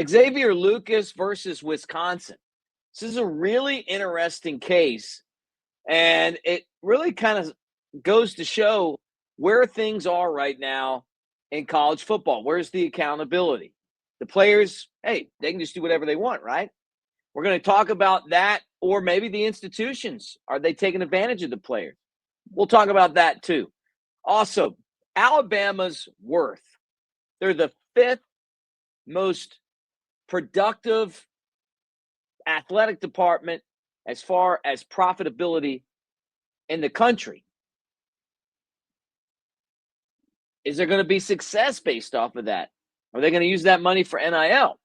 Xavier Lucas versus Wisconsin. This is a really interesting case, and it really kind of goes to show where things are right now in college football. Where's the accountability? The players, hey, they can just do whatever they want, right? We're going to talk about that, or maybe the institutions. Are they taking advantage of the players? We'll talk about that too. Also, Alabama's worth. They're the 5th most productive athletic department as far as profitability in the country. Is there going to be success based off of that? Are they going to use that money for NIL?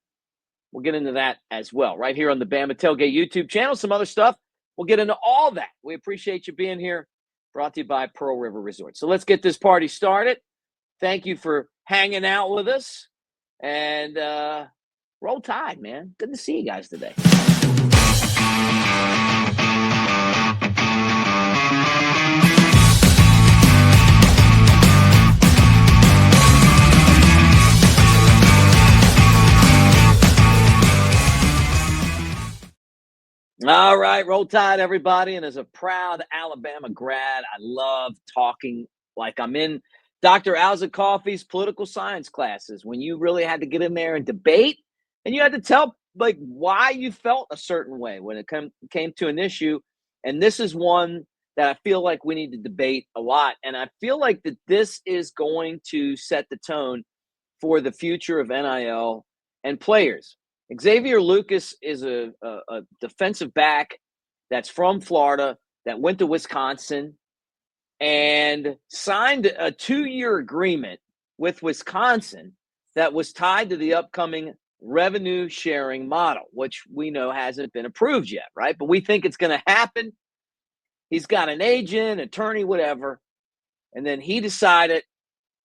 We'll get into that as well right here on the Bama Tailgate YouTube channel. Some other stuff. We'll get into all that. We appreciate you being here. Brought to you by Pearl River Resort. So let's get this party started. Thank you for hanging out with us. And roll Tide, man. Good to see you guys today. All right, roll Tide, everybody. And as a proud Alabama grad, I love talking like I'm in Dr. Alza Coffey's political science classes, when you really had to get in there and debate, and you had to tell like why you felt a certain way when it came to an issue. And this is one that I feel like we need to debate a lot. And I feel like that this is going to set the tone for the future of NIL and players. Xavier Lucas is a defensive back that's from Florida that went to Wisconsin and signed a 2-year agreement with Wisconsin that was tied to the upcoming revenue sharing model, which we know hasn't been approved yet, right? But we think it's going to happen. He's got an agent, attorney, whatever. And then he decided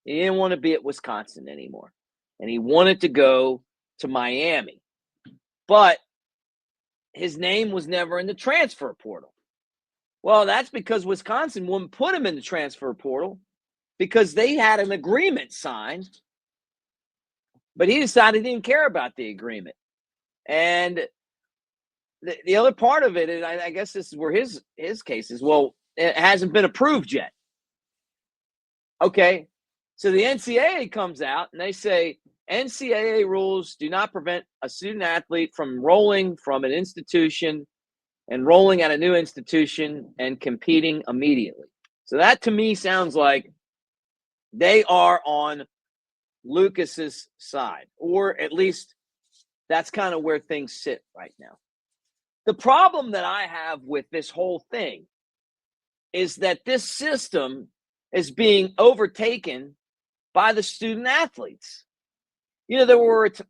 he didn't want to be at Wisconsin anymore. And he wanted to go to Miami. But his name was never in the transfer portal. Well, that's because Wisconsin wouldn't put him in the transfer portal because they had an agreement signed. But he decided he didn't care about the agreement. And the other part of it is, I guess this is where his case is, well, it hasn't been approved yet. Okay, so the NCAA comes out and they say, NCAA rules do not prevent a student athlete from enrolling from an institution, enrolling at a new institution, and competing immediately. So that to me sounds like they are on Lucas's side, or at least that's kind of where things sit right now. The problem that I have with this whole thing is that this system is being overtaken by the student athletes. You know,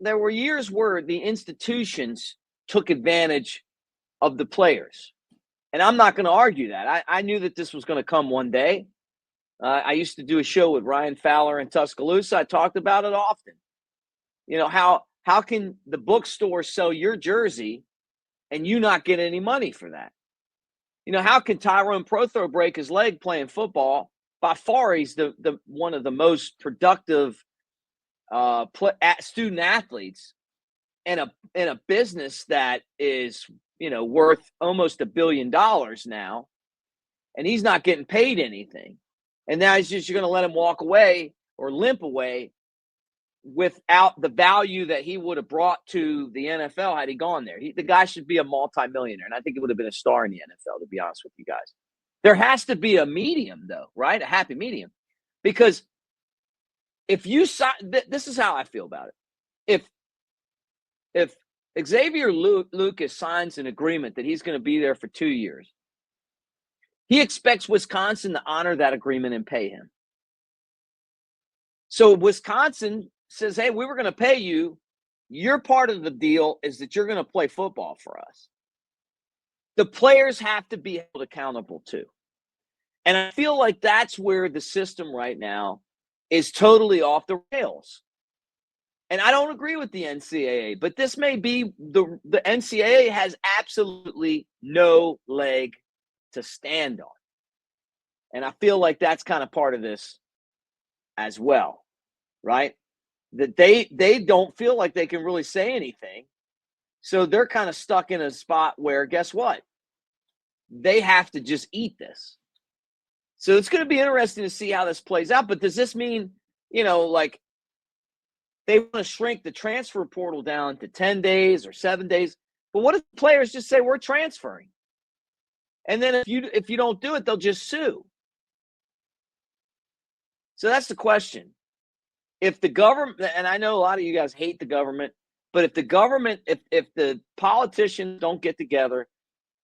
there were years where the institutions took advantage of the players. And I'm not going to argue that. I knew that this was going to come one day. I used to do a show with Ryan Fowler in Tuscaloosa. I talked about it often. You know, how can the bookstore sell your jersey and you not get any money for that? You know, how can Tyrone Prothro break his leg playing football? By far, he's the one of the most productive student athletes in a business that is, you know, worth almost $1 billion now, and he's not getting paid anything. And now you're going to let him walk away or limp away without the value that he would have brought to the NFL had he gone there. The guy should be a multimillionaire, and I think he would have been a star in the NFL, to be honest with you guys. There has to be a medium, though, right? A happy medium. Because if you sign, this is how I feel about it. If Xavier Lucas signs an agreement that he's going to be there for 2 years, he expects Wisconsin to honor that agreement and pay him. So Wisconsin says, hey, we were going to pay you. Your part of the deal is that you're going to play football for us. The players have to be held accountable too. And I feel like that's where the system right now is totally off the rails. And I don't agree with the NCAA, but this may be the NCAA has absolutely no leg to stand on. And I feel like that's kind of part of this as well, right? that they don't feel like they can really say anything. So they're kind of stuck in a spot where, guess what? They have to just eat this. So it's going to be interesting to see how this plays out. But does this mean, like they want to shrink the transfer portal down to 10 days or 7 days? But what if players just say we're transferring? And then if you don't do it, they'll just sue. So that's the question. If the government, and I know a lot of you guys hate the government, but if the government, if the politicians don't get together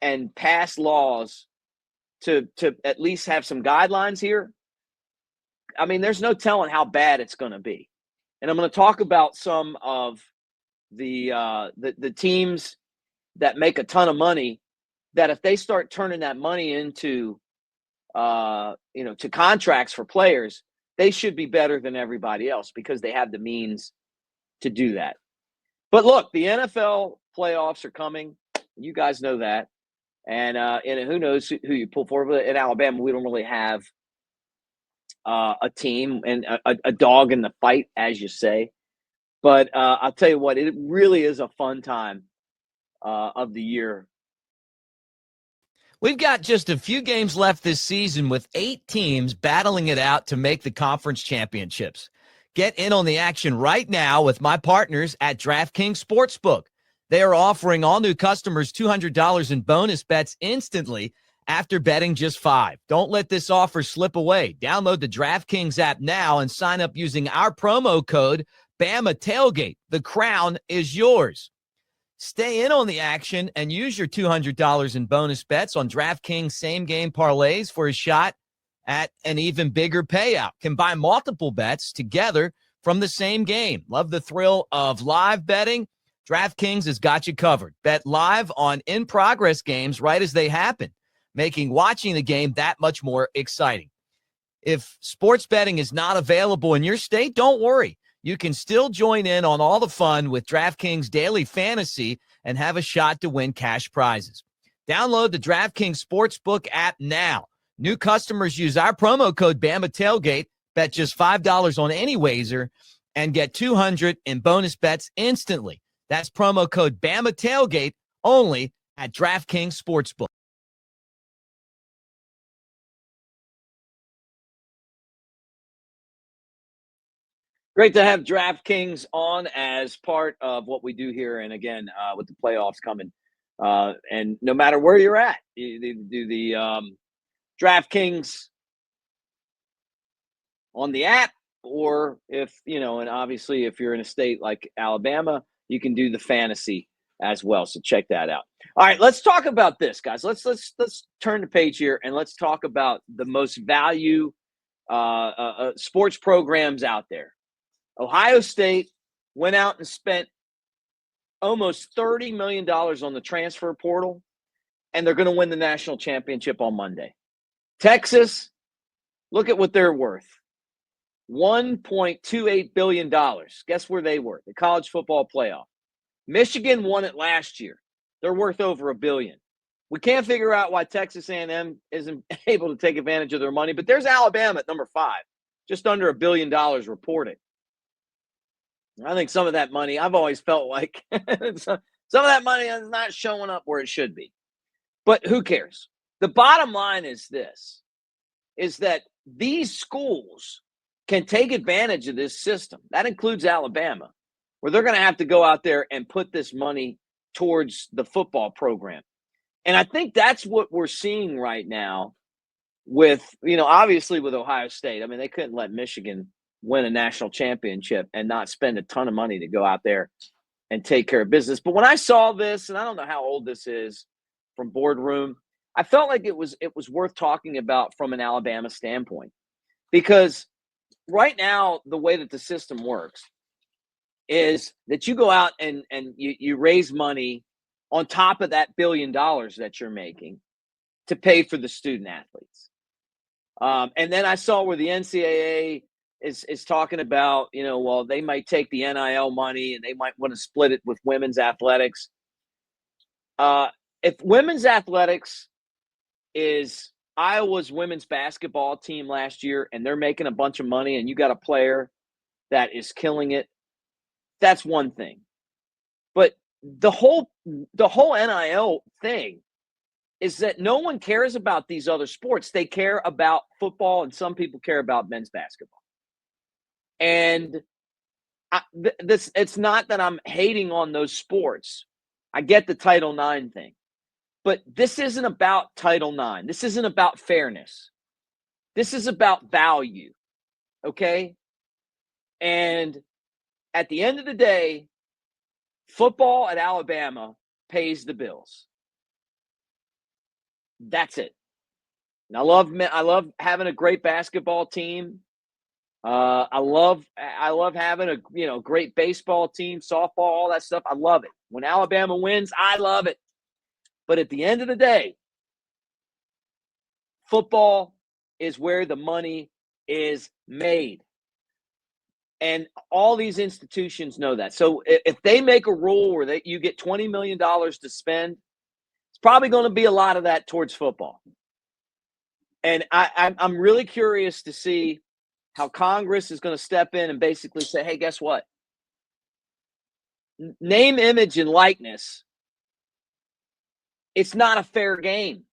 and pass laws to at least have some guidelines here, I mean, there's no telling how bad it's going to be. And I'm going to talk about some of the teams that make a ton of money, that if they start turning that money into to contracts for players, they should be better than everybody else because they have the means to do that. But look, the NFL playoffs are coming. You guys know that. And who knows who you pull for. But in Alabama, we don't really have a team and a dog in the fight, as you say. But I'll tell you what, it really is a fun time of the year. We've got just a few games left this season with 8 teams battling it out to make the conference championships. Get in on the action right now with my partners at DraftKings Sportsbook. They are offering all new customers $200 in bonus bets instantly after betting just $5. Don't let this offer slip away. Download the DraftKings app now and sign up using our promo code Bama Tailgate. The crown is yours. Stay in on the action and use your $200 in bonus bets on DraftKings same-game parlays for a shot at an even bigger payout. Combine multiple bets together from the same game. Love the thrill of live betting? DraftKings has got you covered. Bet live on in-progress games right as they happen, making watching the game that much more exciting. If sports betting is not available in your state, don't worry. You can still join in on all the fun with DraftKings Daily Fantasy and have a shot to win cash prizes. Download the DraftKings Sportsbook app now. New customers use our promo code Bama Tailgate, bet just $5 on any wager, and get $200 in bonus bets instantly. That's promo code Bama Tailgate only at DraftKings Sportsbook. Great to have DraftKings on as part of what we do here. And again, with the playoffs coming, and no matter where you're at, you do the DraftKings on the app, or if, and obviously if you're in a state like Alabama, you can do the fantasy as well. So check that out. All right, let's talk about this, guys. Let's turn the page here and let's talk about the most value sports programs out there. Ohio State went out and spent almost $30 million on the transfer portal, and they're going to win the national championship on Monday. Texas, look at what they're worth. $1.28 billion. Guess where they were? The college football playoff. Michigan won it last year. They're worth over $1 billion. We can't figure out why Texas A&M isn't able to take advantage of their money, but there's Alabama at number 5, just under $1 billion reported. I think some of that money, I've always felt like some of that money is not showing up where it should be. But who cares? The bottom line is this, is that these schools can take advantage of this system. That includes Alabama, where they're going to have to go out there and put this money towards the football program. And I think that's what we're seeing right now with, obviously with Ohio State. I mean, they couldn't let Michigan win a national championship and not spend a ton of money to go out there and take care of business. But when I saw this, and I don't know how old this is from Boardroom, I felt like it was worth talking about from an Alabama standpoint. Because right now, the way that the system works is that you go out and you raise money on top of that $1 billion that you're making to pay for the student athletes. And then I saw where the NCAA is talking about, well, they might take the NIL money and they might want to split it with women's athletics. If women's athletics is Iowa's women's basketball team last year and they're making a bunch of money and you got a player that is killing it That's one thing. But the whole NIL thing is that no one cares about these other sports. They care about football, and some people care about men's basketball. And it's not that I'm hating on those sports. I get the Title IX thing. But this isn't about Title IX. This isn't about fairness. This is about value, okay? And at the end of the day, football at Alabama pays the bills. That's it. And I love having a great basketball team. I love having a great baseball team, softball, all that stuff. I love it. When Alabama wins, I love it. But at the end of the day, football is where the money is made. And all these institutions know that. So if they make a rule where you get $20 million to spend, it's probably going to be a lot of that towards football. And I'm really curious to see how Congress is going to step in and basically say, hey, guess what? Name, image, and likeness. It's not a fair game.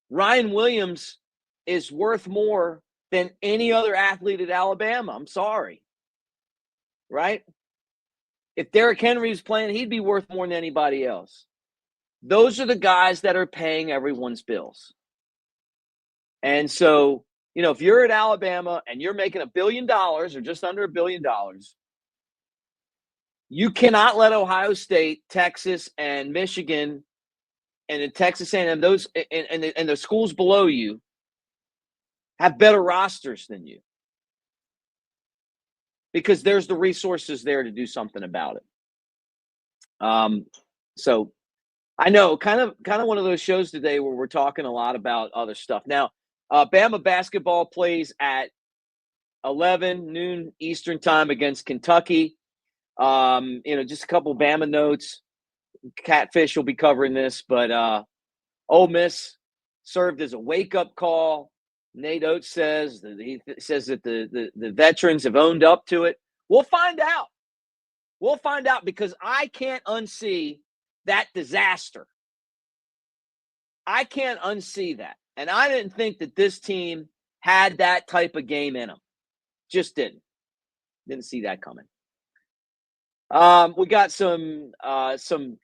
Ryan Williams is worth more than any other athlete at Alabama. I'm sorry. Right? If Derrick Henry was playing, he'd be worth more than anybody else. Those are the guys that are paying everyone's bills. And so, if you're at Alabama and you're making $1 billion or just under $1 billion, you cannot let Ohio State, Texas, and Michigan, and in Texas A&M, those and the schools below you have better rosters than you, because there's the resources there to do something about it. So I know kind of one of those shows today where we're talking a lot about other stuff. Now, Bama basketball plays at 11 noon Eastern time against Kentucky. Just a couple Bama notes. Catfish will be covering this, but Ole Miss served as a wake-up call. Nate Oates says that the veterans have owned up to it. We'll find out. We'll find out, because I can't unsee that disaster. I can't unsee that. And I didn't think that this team had that type of game in them. Just didn't. Didn't see that coming. We got some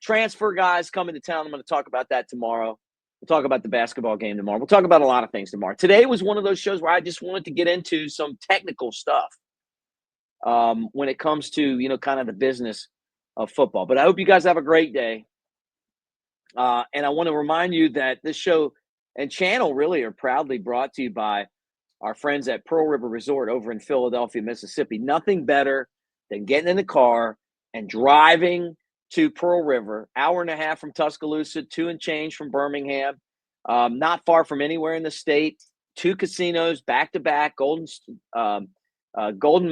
transfer guys coming to town. I'm going to talk about that tomorrow. We'll talk about the basketball game tomorrow. We'll talk about a lot of things tomorrow. Today was one of those shows where I just wanted to get into some technical stuff when it comes to, kind of the business of football. But I hope you guys have a great day. And I want to remind you that this show and channel really are proudly brought to you by our friends at Pearl River Resort over in Philadelphia, Mississippi. Nothing better than getting in the car and driving to Pearl River, hour and a half from Tuscaloosa, 2 and change from Birmingham, not far from anywhere in the state. 2 casinos back-to-back, Golden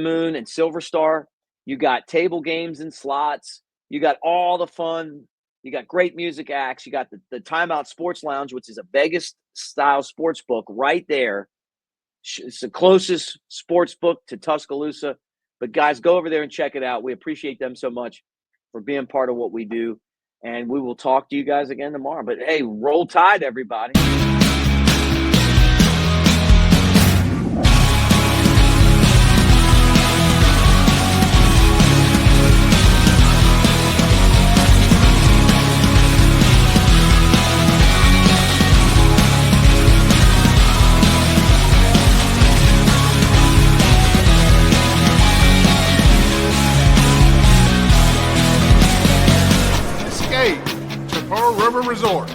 Moon and Silver Star. You got table games and slots. You got all the fun. You got great music acts. You got the Timeout Sports Lounge, which is a Vegas-style sports book right there. It's the closest sports book to Tuscaloosa. But, guys, go over there and check it out. We appreciate them so much for being part of what we do. And we will talk to you guys again tomorrow. But, hey, roll tide, everybody. To Pearl River Resort.